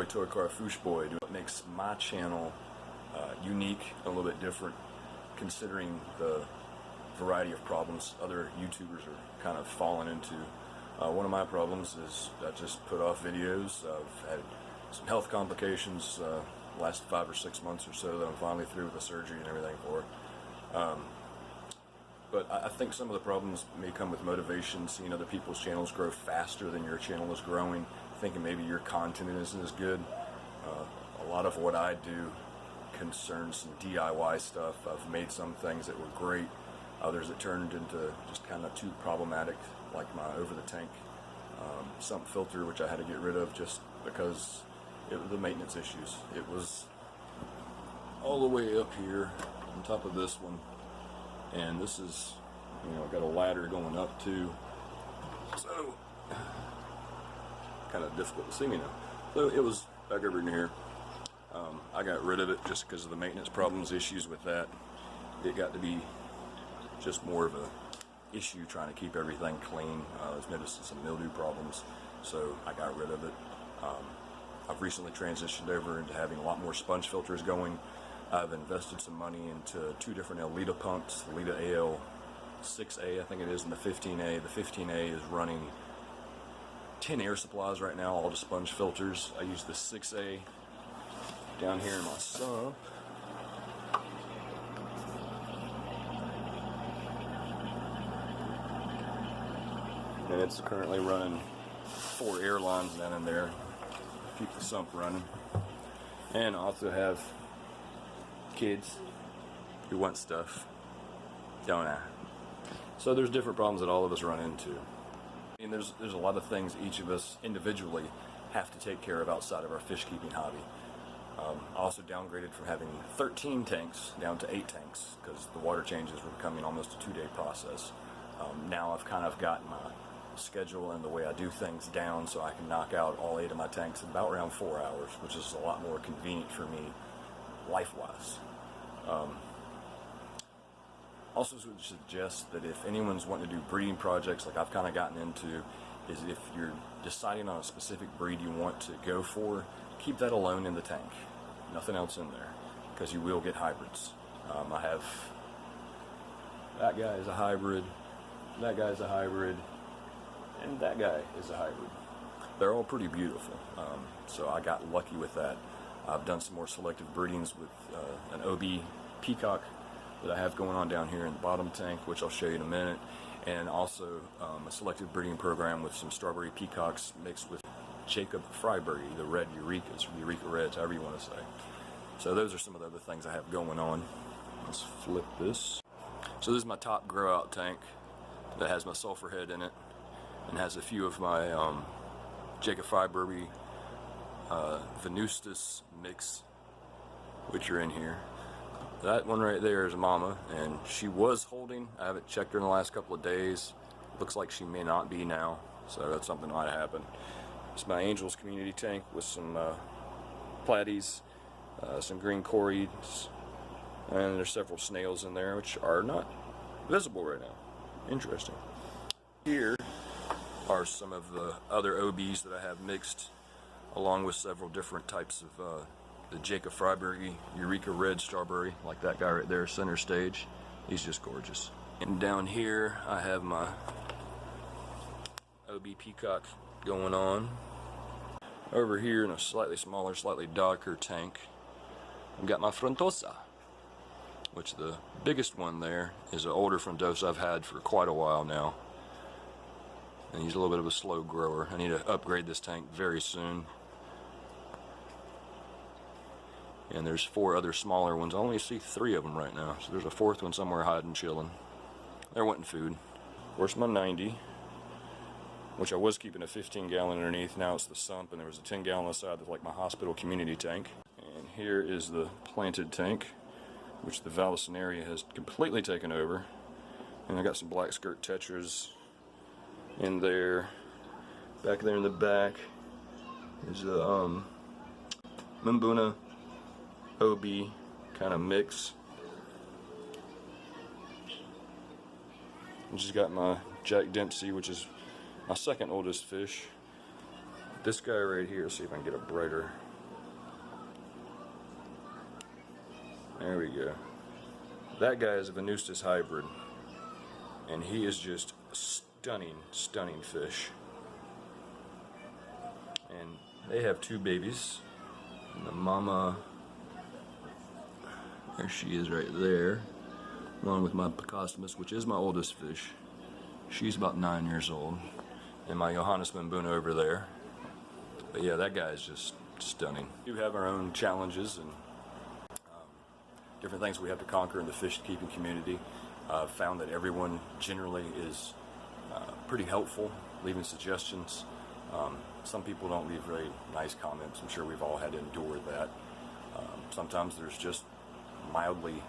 toy car Foosh Boy. What makes my channel unique, a little bit different, considering the variety of problems other YouTubers are kind of falling into. One of my problems is I just put off videos. I've had some health complications last 5 or 6 months or so that I'm finally through with the surgery and everything for. But I think some of the problems may come with motivation, seeing other people's channels grow faster than your channel is growing, thinking maybe your content isn't as good. A lot of what I do concerns some DIY stuff. I've made some things that were great, others that turned into just kind of too problematic, like my over-the-tank sump filter, which I had to get rid of just because it was the maintenance issues. It was all the way up here on top of this one, and this is, you know, got a ladder going up too, so kind of difficult to see me now. So it was back over in here. I got rid of it just because of the maintenance problems, issues with that. It got to be just more of a issue trying to keep everything clean. I was noticing some mildew problems, so I got rid of it. I've recently transitioned over into having a lot more sponge filters going. I've invested some money into 2 different Elita pumps, the Elita AL6A I think it is, and the 15A. The 15A is running 10 air supplies right now, all the sponge filters. I use the 6A down here in my sump. And it's currently running 4 air lines down in there, keep the sump running. And I also have kids who want stuff, don't I? So there's different problems that all of us run into. And there's a lot of things each of us individually have to take care of outside of our fish keeping hobby. I also downgraded from having 13 tanks down to 8 tanks because the water changes were becoming almost a 2-day process. Now I've kind of gotten my schedule and the way I do things down so I can knock out all 8 of my tanks in about around 4 hours, which is a lot more convenient for me life-wise. Also would suggest that if anyone's wanting to do breeding projects like I've kind of gotten into, is if you're deciding on a specific breed you want to go for, keep that alone in the tank, nothing else in there, because you will get hybrids. I have, that guy is a hybrid, that guy is a hybrid, and that guy is a hybrid. They're all pretty beautiful, so I got lucky with that. I've done some more selective breedings with an OB peacock that I have going on down here in the bottom tank, which I'll show you in a minute, and also a selective breeding program with some strawberry peacocks mixed with Jacob Fryberry, the red Eurekas, or Eureka Reds, however you want to say. So those are some of the other things I have going on. Let's flip this. So this is my top grow out tank that has my sulfur head in it and has a few of my Jacob Fryberry Venustus mix, which are in here. That one right there is Mama, and she was holding. I haven't checked her in the last couple of days. Looks like she may not be now, so that's something that might happen. It's my Angels community tank with some platies, some green cories, and there's several snails in there which are not visible right now. Interesting. Here are some of the other OBs that I have mixed, along with several different types of the Jacob Fryberry Eureka Red Strawberry, like that guy right there, center stage. He's just gorgeous. And down here I have my OB Peacock going on. Over here in a slightly smaller, slightly darker tank, I've got my Frondosa, which the biggest one there is an older Frondosa I've had for quite a while now. And he's a little bit of a slow grower. I need to upgrade this tank very soon. And there's 4 other smaller ones. I only see 3 of them right now. So there's a 4th one somewhere hiding, chilling. They're wanting food. Where's my 90? Which I was keeping a 15-gallon underneath. Now it's the sump, and there was a 10-gallon on the side that's like my hospital community tank. And here is the planted tank, which the Vallisneria has completely taken over. And I got some black skirt tetras in there. Back there in the back is a Mimbuna OB kind of mix. I just got my Jack Dempsey, which is my second oldest fish. This guy right here, see if I can get a brighter There we go. That guy is a Venustus hybrid, and he is just a stunning, stunning fish. And they have 2 babies. And the mama, there she is right there, along with my Picostomus, which is my oldest fish. She's about 9 years old. And my Johannes Mbuna over there. But yeah, that guy is just stunning. We do have our own challenges and different things we have to conquer in the fish keeping community. I've found that everyone generally is pretty helpful, leaving suggestions. Some people don't leave very nice comments. I'm sure we've all had to endure that. Sometimes there's just mildly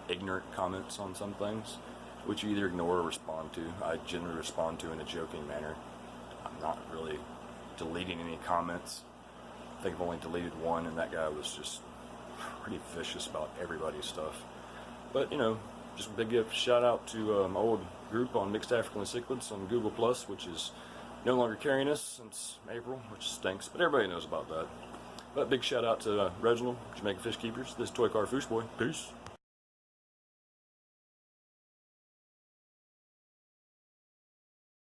ignorant comments on some things, which you either ignore or respond to. I generally respond to in a joking manner. I'm not really deleting any comments. I think I've only deleted one, and that guy was just pretty vicious about everybody's stuff. But, you know, just a big shout out to my old group on Mixed African Cichlids on Google+, which is no longer carrying us since April, which stinks, but everybody knows about that. But big shout out to Reginald, Jamaican Fish Keepers. This is Toy Car Fish Boy. Peace.